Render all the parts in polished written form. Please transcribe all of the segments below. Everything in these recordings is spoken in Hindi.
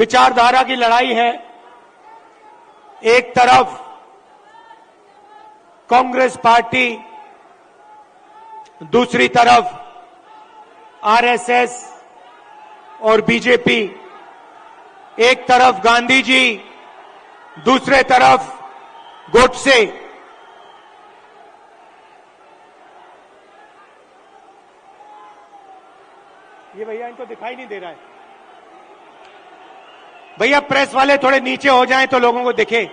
विचारधारा की लड़ाई है। एक तरफ कांग्रेस पार्टी, दूसरी तरफ आरएसएस और बीजेपी, एक तरफ गांधी जी, दूसरे तरफ गोडसे। ये भैया इनको दिखाई नहीं दे रहा है। भैया प्रेस वाले थोड़े नीचे हो जाएं तो लोगों को दिखे।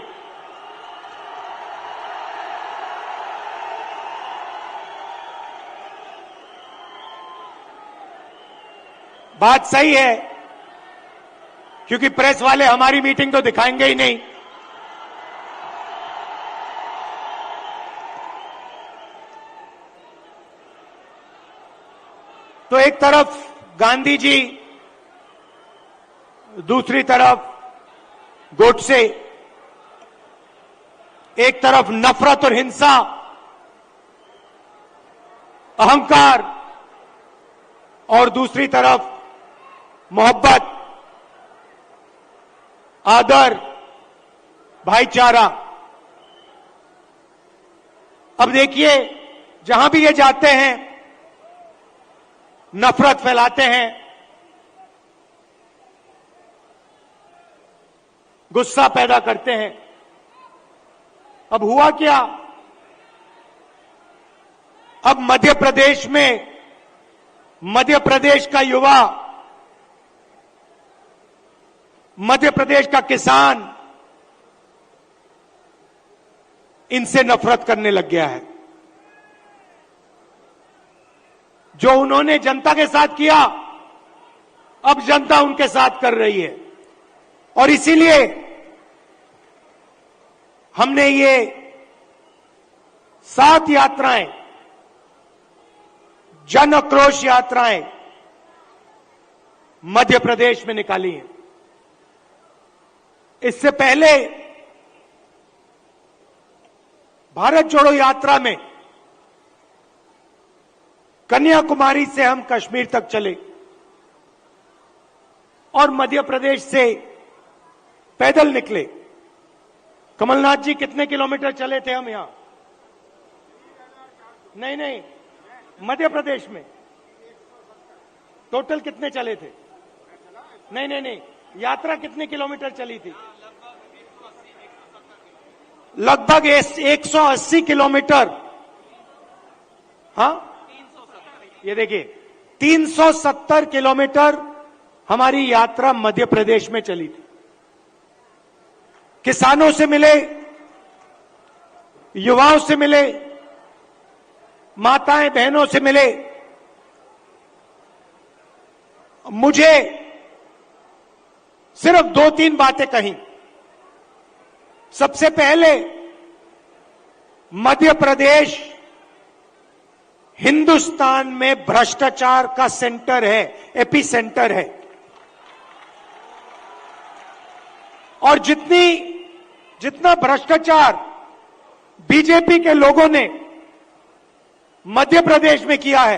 बात सही है, क्योंकि प्रेस वाले हमारी मीटिंग तो दिखाएंगे ही नहीं। तो एक तरफ गांधी जी, दूसरी तरफ गोडसे, एक तरफ नफरत और हिंसा, अहंकार, और दूसरी तरफ मोहब्बत, आदर, भाईचारा। अब देखिए, जहां भी ये जाते हैं नफरत फैलाते हैं, गुस्सा पैदा करते हैं। अब हुआ क्या? अब मध्य प्रदेश का युवा, मध्य प्रदेश का किसान इनसे नफरत करने लग गया है। जो उन्होंने जनता के साथ किया, अब जनता उनके साथ कर रही है। और इसीलिए हमने ये 7 यात्राएं, जन आक्रोश यात्राएं मध्य प्रदेश में निकाली हैं। इससे पहले भारत जोड़ो यात्रा में कन्याकुमारी से हम कश्मीर तक चले और मध्य प्रदेश से पैदल निकले। कमलनाथ जी, कितने किलोमीटर चले थे हम यहां? नहीं, मध्य प्रदेश में टोटल कितने चले थे? नहीं, यात्रा कितने किलोमीटर चली थी? लगभग 180 किलोमीटर। हाँ, ये देखिए 370 किलोमीटर हमारी यात्रा मध्य प्रदेश में चली थी। किसानों से मिले, युवाओं से मिले, माताएं बहनों से मिले। मुझे सिर्फ 2-3 बातें कही। सबसे पहले, मध्य प्रदेश हिंदुस्तान में भ्रष्टाचार का सेंटर है, एपी सेंटर है। और जितना भ्रष्टाचार बीजेपी के लोगों ने मध्य प्रदेश में किया है,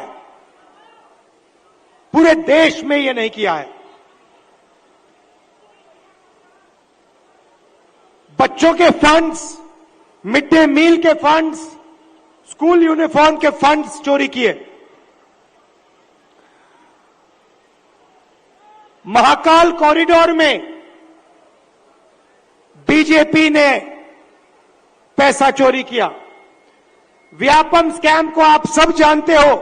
पूरे देश में ये नहीं किया है। बच्चों के फंड्स, मिड डे मील के फंड्स, स्कूल यूनिफॉर्म के फंड्स चोरी किए। महाकाल कॉरिडोर में बीजेपी ने पैसा चोरी किया। व्यापम स्कैम को आप सब जानते हो।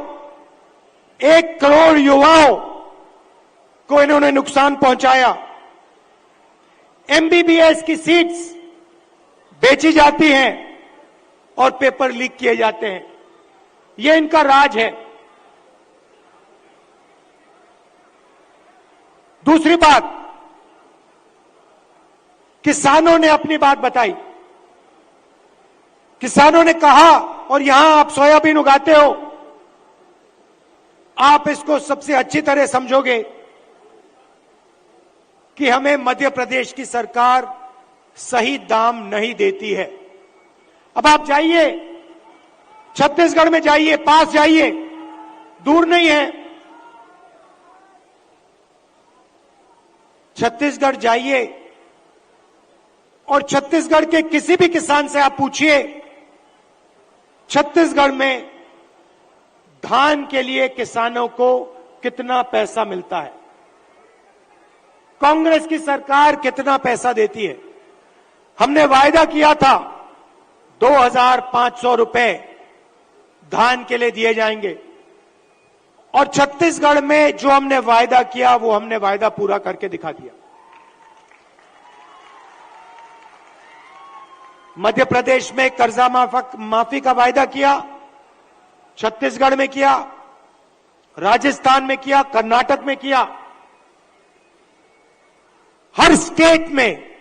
1 करोड़ युवाओं को इन्होंने नुकसान पहुंचाया। एमबीबीएस की सीट्स बेची जाती हैं और पेपर लीक किए जाते हैं। यह इनका राज है। दूसरी बात, किसानों ने अपनी बात बताई। किसानों ने कहा, और यहां आप सोयाबीन उगाते हो, आप इसको सबसे अच्छी तरह समझोगे कि हमें मध्य प्रदेश की सरकार सही दाम नहीं देती है। अब आप जाइए, छत्तीसगढ़ में जाइए, पास जाइए, दूर नहीं है। छत्तीसगढ़ जाइए और छत्तीसगढ़ के किसी भी किसान से आप पूछिए, छत्तीसगढ़ में धान के लिए किसानों को कितना पैसा मिलता है, कांग्रेस की सरकार कितना पैसा देती है। हमने वायदा किया था 2,500 रुपए धान के लिए दिए जाएंगे और छत्तीसगढ़ में जो हमने वायदा किया वो हमने वायदा पूरा करके दिखा दिया। मध्य प्रदेश में कर्जा माफी का वायदा किया, छत्तीसगढ़ में किया, राजस्थान में किया, कर्नाटक में किया। हर स्टेट में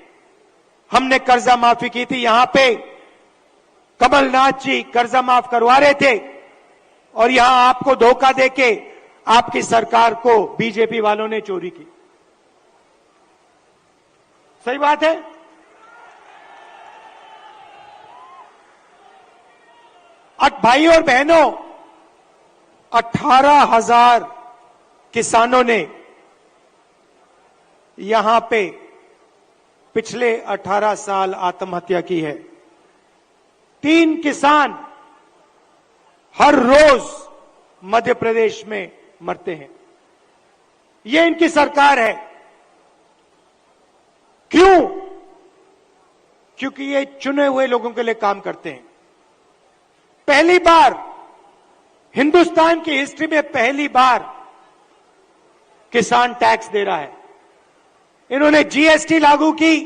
हमने कर्जा माफी की थी। यहां पे कमलनाथ जी कर्जा माफ करवा रहे थे और यहां आपको धोखा देके आपकी सरकार को बीजेपी वालों ने चोरी की। सही बात है। भाई और बहनों, 18,000 किसानों ने यहां पे पिछले 18 साल आत्महत्या की है। 3 किसान हर रोज मध्य प्रदेश में मरते हैं। ये इनकी सरकार है। क्यों? क्योंकि ये चुने हुए लोगों के लिए काम करते हैं। पहली बार हिंदुस्तान की हिस्ट्री में पहली बार किसान टैक्स दे रहा है। इन्होंने जीएसटी लागू की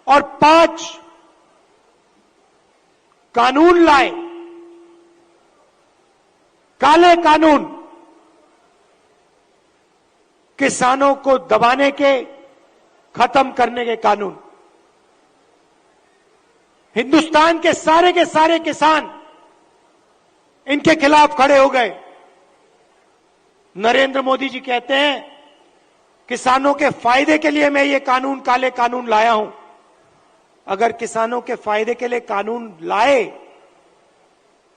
और 5 कानून लाए, काले कानून, किसानों को दबाने के, खत्म करने के कानून। हिंदुस्तान के सारे किसान इनके खिलाफ खड़े हो गए। नरेंद्र मोदी जी कहते हैं किसानों के फायदे के लिए मैं ये कानून, काले कानून लाया हूं। अगर किसानों के फायदे के लिए कानून लाए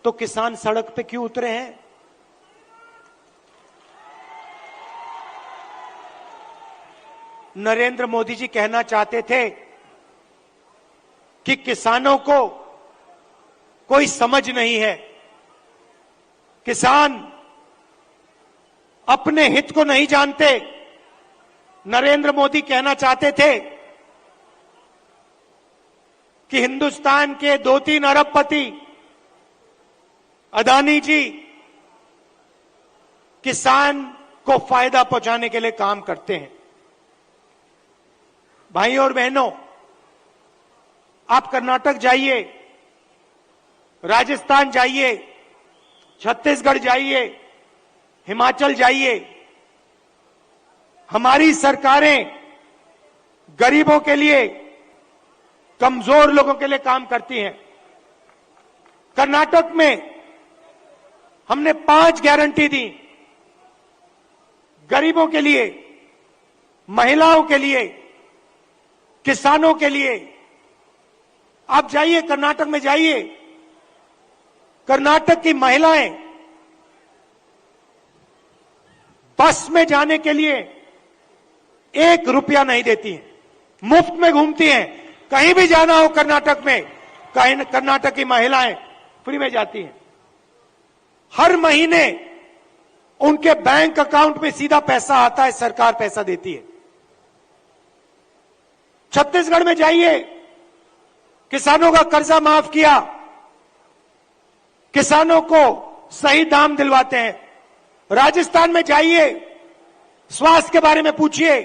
तो किसान सड़क पे क्यों उतरे हैं? नरेंद्र मोदी जी कहना चाहते थे कि किसानों को कोई समझ नहीं है, किसान अपने हित को नहीं जानते। नरेंद्र मोदी कहना चाहते थे कि हिंदुस्तान के 2-3 अरबपति अदानी जी किसान को फायदा पहुंचाने के लिए काम करते हैं। भाई और बहनों, आप कर्नाटक जाइए, राजस्थान जाइए, छत्तीसगढ़ जाइए, हिमाचल जाइए, हमारी सरकारें गरीबों के लिए, कमजोर लोगों के लिए काम करती हैं। कर्नाटक में हमने 5 गारंटी दी, गरीबों के लिए, महिलाओं के लिए, किसानों के लिए। आप जाइए, कर्नाटक में जाइए, कर्नाटक की महिलाएं बस में जाने के लिए 1 रुपया नहीं देती हैं, मुफ्त में घूमती हैं। कहीं भी जाना हो कर्नाटक में, कर्नाटक की महिलाएं फ्री में जाती हैं। हर महीने उनके बैंक अकाउंट में सीधा पैसा आता है, सरकार पैसा देती है। छत्तीसगढ़ में जाइए, किसानों का कर्जा माफ किया, किसानों को सही दाम दिलवाते हैं। राजस्थान में जाइए, स्वास्थ्य के बारे में पूछिए,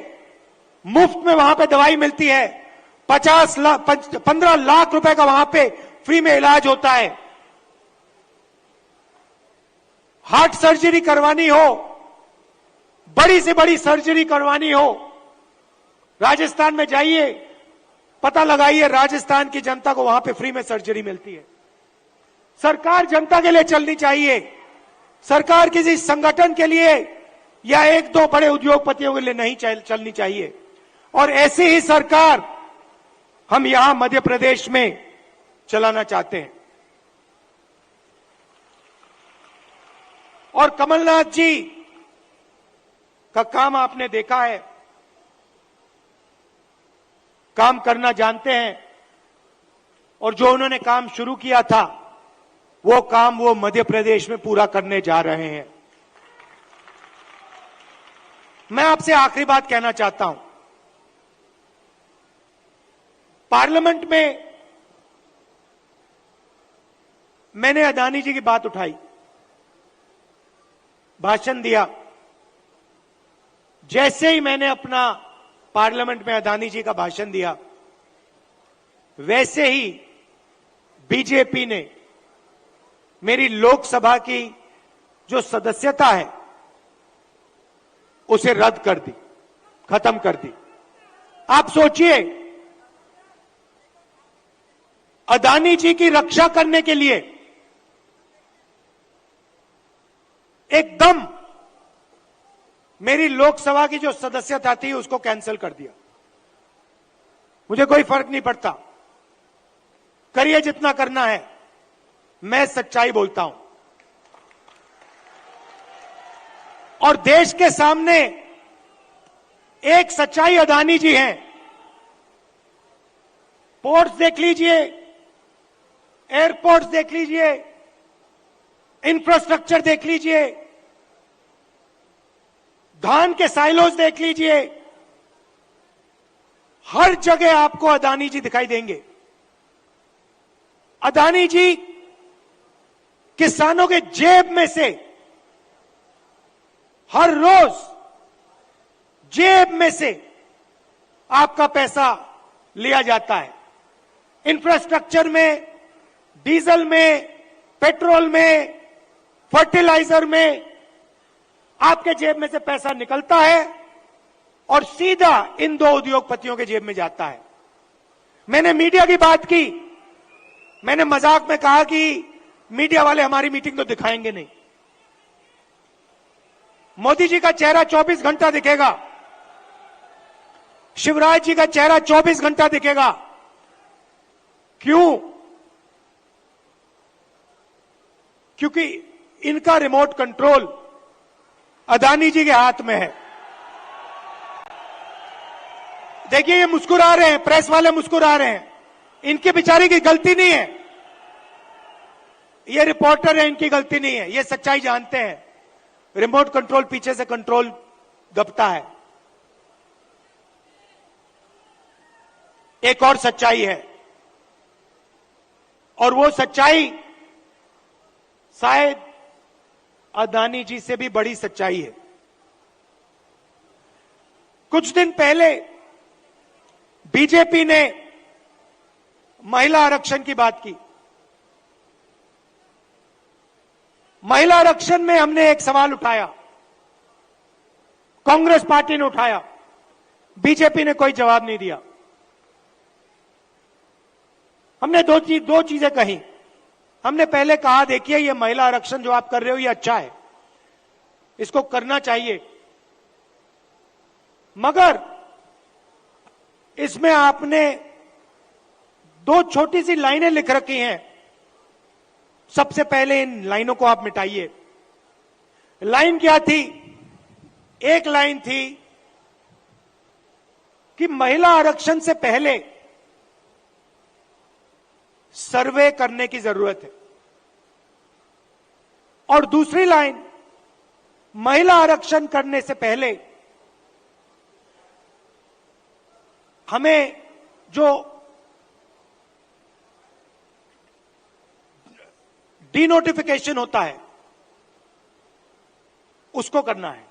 मुफ्त में वहां पे दवाई मिलती है। 15 लाख रुपए का वहां पे फ्री में इलाज होता है। हार्ट सर्जरी करवानी हो, बड़ी से बड़ी सर्जरी करवानी हो, राजस्थान में जाइए, पता लगाइए, राजस्थान की जनता को वहां पे फ्री में सर्जरी मिलती है। सरकार जनता के लिए चलनी चाहिए। सरकार किसी संगठन के लिए या 1-2 बड़े उद्योगपतियों के लिए नहीं चलनी चाहिए। और ऐसी ही सरकार हम यहां मध्य प्रदेश में चलाना चाहते हैं। और कमलनाथ जी का काम आपने देखा है। काम करना जानते हैं और जो उन्होंने काम शुरू किया था वो काम वो मध्य प्रदेश में पूरा करने जा रहे हैं। मैं आपसे आखिरी बात कहना चाहता हूं। पार्लियामेंट में मैंने अदानी जी की बात उठाई, भाषण दिया। जैसे ही मैंने अपना पार्लियामेंट में अदानी जी का भाषण दिया, वैसे ही बीजेपी ने मेरी लोकसभा की जो सदस्यता है उसे रद्द कर दी, खत्म कर दी। आप सोचिए, अदानी जी की रक्षा करने के लिए एकदम मेरी लोकसभा की जो सदस्यता थी उसको कैंसिल कर दिया। मुझे कोई फर्क नहीं पड़ता, करिए जितना करना है, मैं सच्चाई बोलता हूं। और देश के सामने एक सच्चाई अदानी जी हैं। पोर्ट्स देख लीजिए, एयरपोर्ट्स देख लीजिए, इंफ्रास्ट्रक्चर देख लीजिए, धान के साइलोज देख लीजिए, हर जगह आपको अदानी जी दिखाई देंगे। अदानी जी किसानों के जेब में से हर रोज जेब में से आपका पैसा लिया जाता है। इंफ्रास्ट्रक्चर में, डीजल में, पेट्रोल में, फर्टिलाइजर में आपके जेब में से पैसा निकलता है और सीधा इन दो उद्योगपतियों के जेब में जाता है। मैंने मीडिया की बात की, मैंने मजाक में कहा कि मीडिया वाले हमारी मीटिंग तो दिखाएंगे नहीं। मोदी जी का चेहरा 24 घंटा दिखेगा, शिवराज जी का चेहरा 24 घंटा दिखेगा। क्यों? क्योंकि इनका रिमोट कंट्रोल अदानी जी के हाथ में है। देखिए, ये मुस्कुरा रहे हैं, प्रेस वाले मुस्कुरा रहे हैं, इनके बेचारे की गलती नहीं है, ये रिपोर्टर है, इनकी गलती नहीं है, ये सच्चाई जानते हैं। रिमोट कंट्रोल पीछे से कंट्रोल दबता है। एक और सच्चाई है, और वो सच्चाई शायद अदानी जी से भी बड़ी सच्चाई है। कुछ दिन पहले बीजेपी ने महिला आरक्षण की बात की। महिला आरक्षण में हमने एक सवाल उठाया, कांग्रेस पार्टी ने उठाया, बीजेपी ने कोई जवाब नहीं दिया। हमने दो चीजें कही। हमने पहले कहा, देखिए ये महिला आरक्षण जो आप कर रहे हो ये अच्छा है, इसको करना चाहिए, मगर इसमें आपने दो छोटी सी लाइनें लिख रखी हैं। सबसे पहले इन लाइनों को आप मिटाइए। लाइन क्या थी? एक लाइन थी कि महिला आरक्षण से पहले सर्वे करने की जरूरत है, और दूसरी लाइन, महिला आरक्षण करने से पहले हमें जो डीनोटिफिकेशन होता है उसको करना है।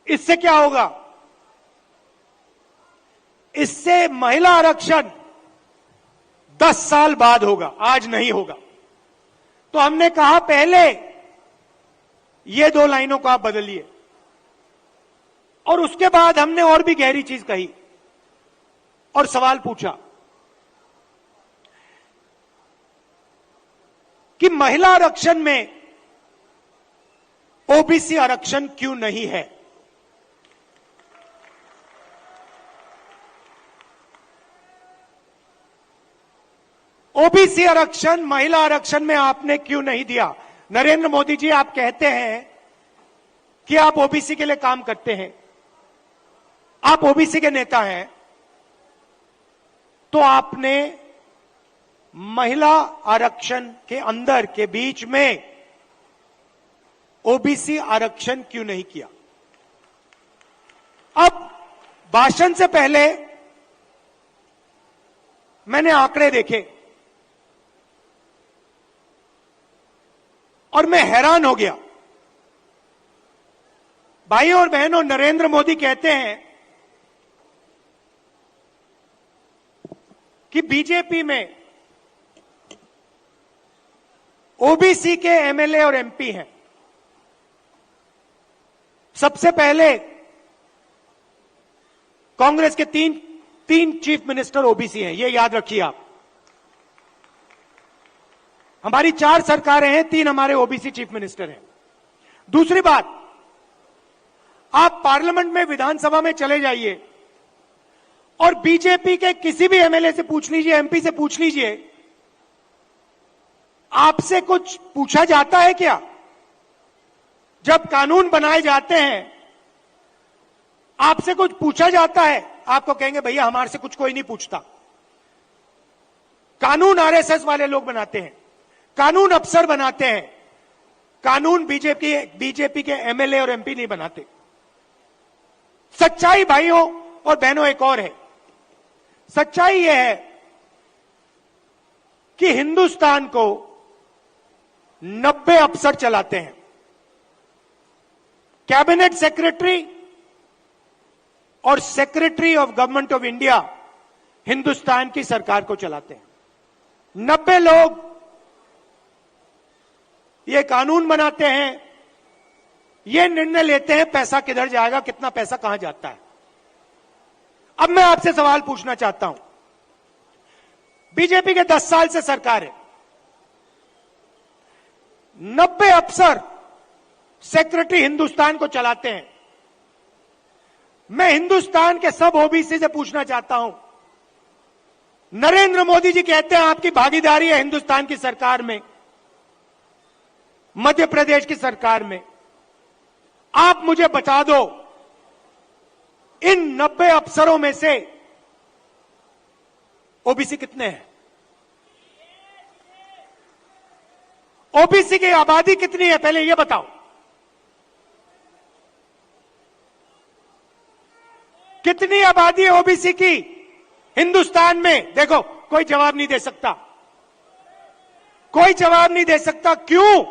इससे क्या होगा? इससे महिला आरक्षण 10 साल बाद होगा, आज नहीं होगा। तो हमने कहा पहले ये दो लाइनों को आप बदलिए, और उसके बाद हमने और भी गहरी चीज कही और सवाल पूछा कि महिला आरक्षण में ओबीसी आरक्षण क्यों नहीं है? ओबीसी आरक्षण महिला आरक्षण में आपने क्यों नहीं दिया? नरेंद्र मोदी जी, आप कहते हैं कि आप ओबीसी के लिए काम करते हैं, आप ओबीसी के नेता हैं तो आपने महिला आरक्षण के अंदर के बीच में ओबीसी आरक्षण क्यों नहीं किया? अब भाषण से पहले मैंने आंकड़े देखे और मैं हैरान हो गया। भाइयों और बहनों, नरेंद्र मोदी कहते हैं कि बीजेपी में ओबीसी के एमएलए और एमपी हैं। सबसे पहले कांग्रेस के तीन चीफ मिनिस्टर ओबीसी हैं, ये याद रखिए आप। हमारी 4 सरकारें हैं, 3 हमारे ओबीसी चीफ मिनिस्टर हैं। दूसरी बात, आप पार्लियामेंट में, विधानसभा में चले जाइए और बीजेपी के किसी भी एमएलए से पूछ लीजिए, एमपी से पूछ लीजिए, आपसे कुछ पूछा जाता है क्या? जब कानून बनाए जाते हैं आपसे कुछ पूछा जाता है? आपको कहेंगे भैया हमारे से कुछ कोई नहीं पूछता। कानून आरएसएस वाले लोग बनाते हैं, कानून अफसर बनाते हैं, कानून बीजेपी के एमएलए और एमपी नहीं बनाते। सच्चाई भाइयों और बहनों एक और है। सच्चाई यह है कि हिंदुस्तान को 90 अफसर चलाते हैं। कैबिनेट सेक्रेटरी और secretary of government of India Hindustan की सरकार को चलाते हैं। 90 लोग ये कानून बनाते हैं, ये निर्णय लेते हैं पैसा किधर जाएगा, कितना पैसा कहां जाता है। अब मैं आपसे सवाल पूछना चाहता हूं, बीजेपी के 10 साल से सरकार है, 90 अफसर सेक्रेटरी हिंदुस्तान को चलाते हैं। मैं हिंदुस्तान के सब ओबीसी से पूछना चाहता हूं, नरेंद्र मोदी जी कहते हैं आपकी भागीदारी है हिंदुस्तान की सरकार में, मध्य प्रदेश की सरकार में। आप मुझे बता दो, इन 90 अफसरों में से ओबीसी कितने हैं? ओबीसी की आबादी कितनी है पहले यह बताओ। कितनी आबादी है ओबीसी की हिंदुस्तान में? देखो, कोई जवाब नहीं दे सकता, कोई जवाब नहीं दे सकता। क्यों?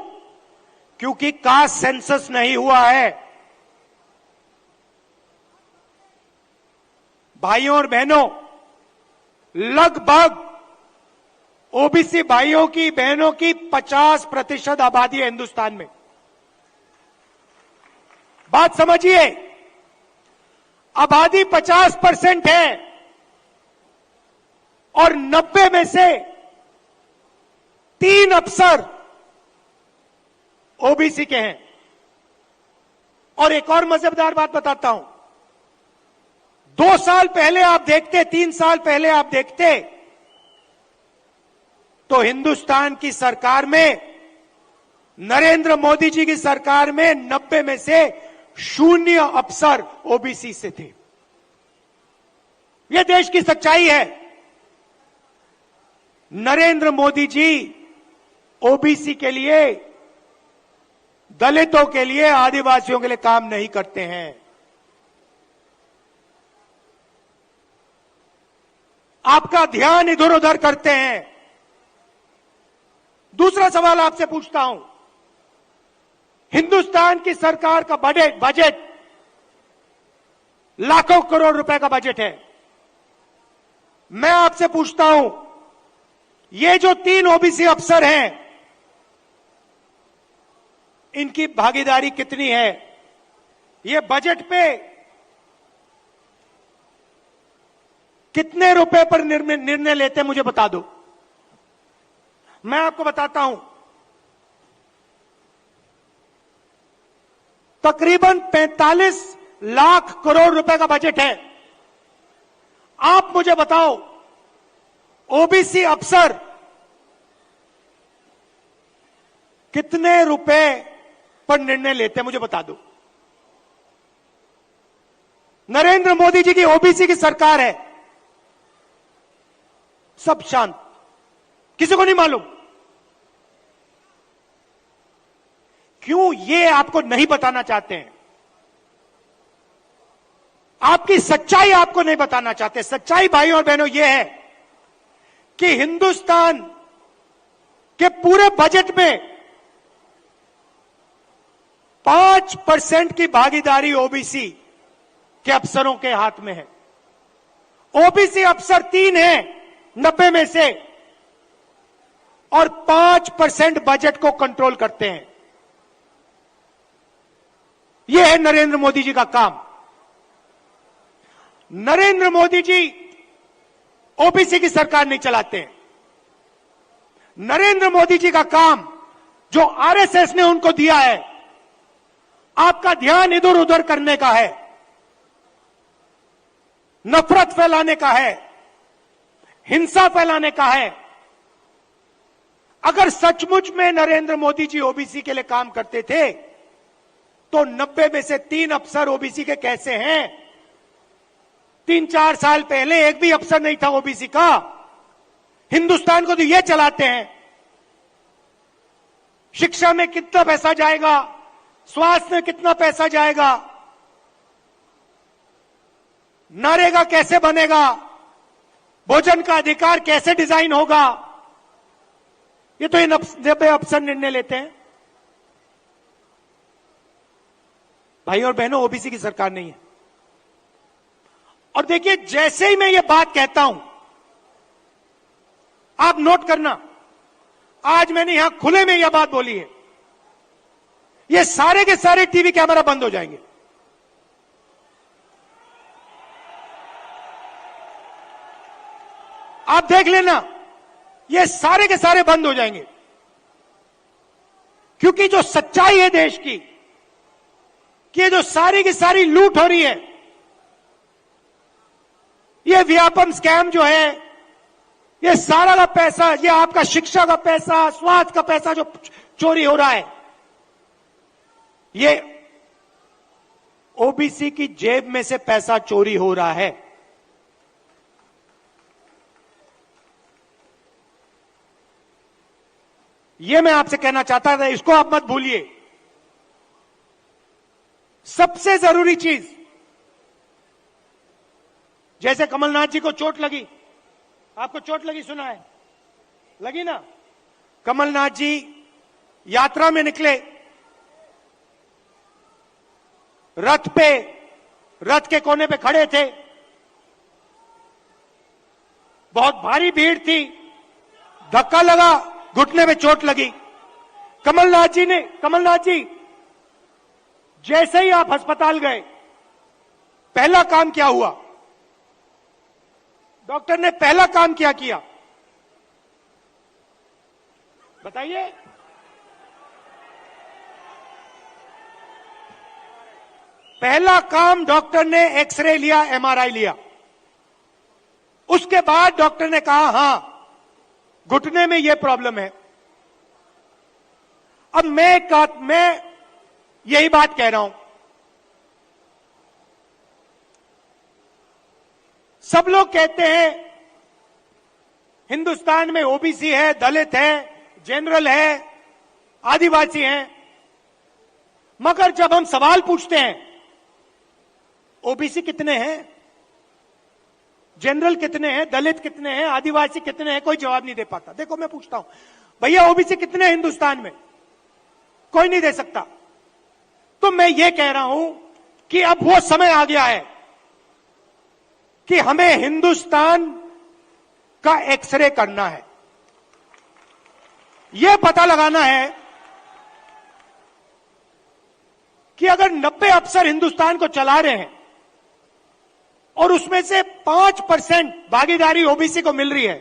क्योंकि कास्ट सेंसस नहीं हुआ है। भाइयों और बहनों, लगभग ओबीसी भाइयों की, बहनों की 50% आबादी है हिंदुस्तान में। बात समझिए, आबादी 50% है और 90 में से 3 अफसर ओबीसी के हैं। और एक और मजेदार बात बताता हूं, 2 साल पहले आप देखते, 3 साल पहले आप देखते तो हिंदुस्तान की सरकार में, नरेंद्र मोदी जी की सरकार में 90 में से 0 अफसर ओबीसी से थे। यह देश की सच्चाई है। नरेंद्र मोदी जी ओबीसी के लिए, दलितों के लिए, आदिवासियों के लिए काम नहीं करते हैं। आपका ध्यान इधर उधर करते हैं। दूसरा सवाल आपसे पूछता हूं, हिंदुस्तान की सरकार का बजट लाखों करोड़ रुपए का बजट है। मैं आपसे पूछता हूं, ये जो 3 ओबीसी अफसर हैं, इनकी भागीदारी कितनी है? ये बजट पे कितने रुपए पर निर्णय लेते हैं, मुझे बता दो। मैं आपको बताता हूं, तकरीबन 45 लाख करोड़ रुपए का बजट है। आप मुझे बताओ, ओबीसी अफसर कितने रुपए पर निर्णय लेते हैं, मुझे बता दो। नरेंद्र मोदी जी की ओबीसी की सरकार है, सब शांत, किसी को नहीं मालूम। क्यों? ये आपको नहीं बताना चाहते हैं, आपकी सच्चाई आपको नहीं बताना चाहते। सच्चाई भाइयों और बहनों ये है कि हिंदुस्तान के पूरे बजट में 5% की भागीदारी ओबीसी के अफसरों के हाथ में है। ओबीसी अफसर 3 हैं 90 में से, और 5% बजट को कंट्रोल करते हैं। यह है नरेंद्र मोदी जी का काम। नरेंद्र मोदी जी ओबीसी की सरकार नहीं चलाते हैं। नरेंद्र मोदी जी का काम जो आरएसएस ने उनको दिया है, आपका ध्यान इधर उधर करने का है, नफरत फैलाने का है, हिंसा फैलाने का है। अगर सचमुच में नरेंद्र मोदी जी ओबीसी के लिए काम करते थे तो 90 में से 3 अफसर ओबीसी के कैसे हैं? 3-4 साल पहले एक भी अफसर नहीं था ओबीसी का। हिंदुस्तान को तो ये चलाते हैं। शिक्षा में कितना पैसा जाएगा, स्वास्थ्य में कितना पैसा जाएगा, नरेगा कैसे बनेगा, भोजन का अधिकार कैसे डिजाइन होगा, ये तो इन 90 अफसर निर्णय लेते हैं। भाई और बहनों, ओबीसी की सरकार नहीं है। और देखिए, जैसे ही मैं ये बात कहता हूं, आप नोट करना, आज मैंने यहां खुले में यह बात बोली है, ये सारे के सारे टीवी कैमरा बंद हो जाएंगे। आप देख लेना, ये सारे के सारे बंद हो जाएंगे। क्योंकि जो सच्चाई है देश की, कि जो सारी की सारी लूट हो रही है, ये व्यापम स्कैम जो है, ये सारा का पैसा, ये आपका शिक्षा का पैसा, स्वास्थ्य का पैसा जो चोरी हो रहा है, ये ओबीसी की जेब में से पैसा चोरी हो रहा है। ये मैं आपसे कहना चाहता था, इसको आप मत भूलिए। सबसे जरूरी चीज, जैसे कमलनाथ जी को चोट लगी, आपको चोट लगी, सुना है, लगी ना? कमलनाथ जी यात्रा में निकले, रथ के कोने पे खड़े थे, बहुत भारी भीड़ थी, धक्का लगा, घुटने में चोट लगी। कमलनाथ जी जैसे ही आप अस्पताल गए, पहला काम क्या हुआ? डॉक्टर ने पहला काम क्या किया, बताइए? पहला काम डॉक्टर ने एक्सरे लिया, एमआरआई लिया। उसके बाद डॉक्टर ने कहा, हां, घुटने में यह प्रॉब्लम है। अब मैं यही बात कह रहा हूं, सब लोग कहते हैं हिंदुस्तान में ओबीसी है, दलित है, जनरल है, आदिवासी हैं, मगर जब हम सवाल पूछते हैं ओबीसी कितने हैं, जनरल कितने हैं, दलित कितने हैं, आदिवासी कितने हैं, कोई जवाब नहीं दे पाता। देखो, मैं पूछता हूं, भैया ओबीसी कितने हैं हिंदुस्तान में? कोई नहीं दे सकता। तो मैं ये कह रहा हूं कि अब वो समय आ गया है कि हमें हिंदुस्तान का एक्सरे करना है, यह पता लगाना है कि अगर 90 अफसर हिंदुस्तान को चला रहे हैं और उसमें से 5% भागीदारी ओबीसी को मिल रही है,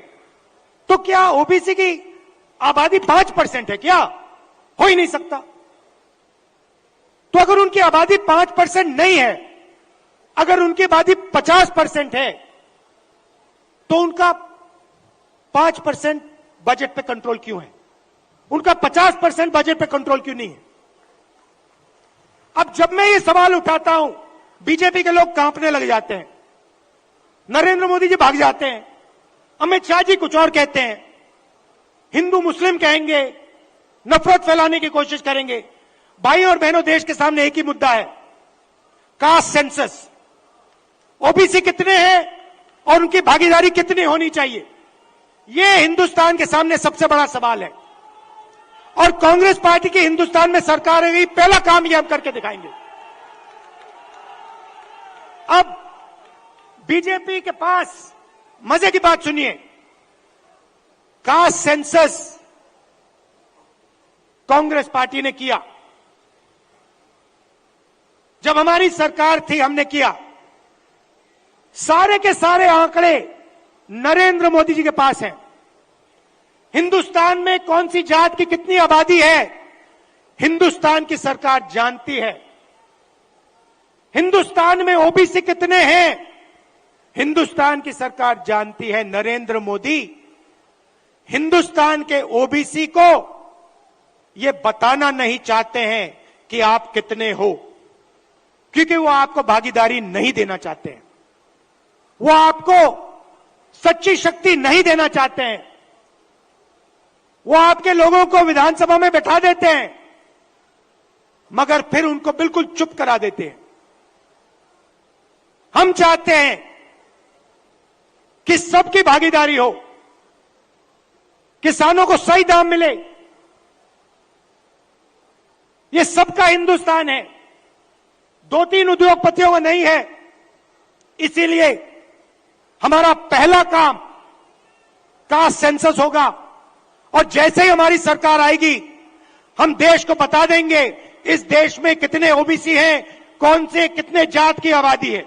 तो क्या ओबीसी की आबादी 5% है? क्या हो ही नहीं सकता। तो अगर उनकी आबादी 5% नहीं है, अगर उनकी आबादी 50% है, तो उनका 5% बजट पे कंट्रोल क्यों है? उनका 50% बजट पे कंट्रोल क्यों नहीं है? अब जब मैं ये सवाल उठाता हूं, बीजेपी के लोग कांपने लग जाते हैं, नरेंद्र मोदी जी भाग जाते हैं, अमित शाह जी कुछ और कहते हैं, हिंदू मुस्लिम कहेंगे, नफरत फैलाने की कोशिश करेंगे। भाई और बहनों, देश के सामने एक ही मुद्दा है, कास्ट सेंसस। ओबीसी कितने हैं और उनकी भागीदारी कितनी होनी चाहिए, यह हिंदुस्तान के सामने सबसे बड़ा सवाल है। और कांग्रेस पार्टी की हिंदुस्तान में सरकार है, पहला काम यह हम करके दिखाएंगे। अब बीजेपी के पास मजे की बात सुनिए, कास्ट सेंसस कांग्रेस पार्टी ने किया, जब हमारी सरकार थी हमने किया। सारे के सारे आंकड़े नरेंद्र मोदी जी के पास हैं। हिंदुस्तान में कौन सी जात की कितनी आबादी है, हिंदुस्तान की सरकार जानती है। हिंदुस्तान में ओबीसी कितने हैं, हिंदुस्तान की सरकार जानती है। नरेंद्र मोदी हिंदुस्तान के ओबीसी को यह बताना नहीं चाहते हैं कि आप कितने हो, क्योंकि वो आपको भागीदारी नहीं देना चाहते हैं, वो आपको सच्ची शक्ति नहीं देना चाहते हैं। वो आपके लोगों को विधानसभा में बैठा देते हैं, मगर फिर उनको बिल्कुल चुप करा देते हैं। हम चाहते हैं कि सबकी भागीदारी हो, किसानों को सही दाम मिले। ये सबका हिंदुस्तान है, 2-3 उद्योगपतियों का नहीं है। इसीलिए हमारा पहला काम कास्ट सेंसस होगा, और जैसे ही हमारी सरकार आएगी हम देश को बता देंगे इस देश में कितने ओबीसी हैं, कौन से कितने जात की आबादी है।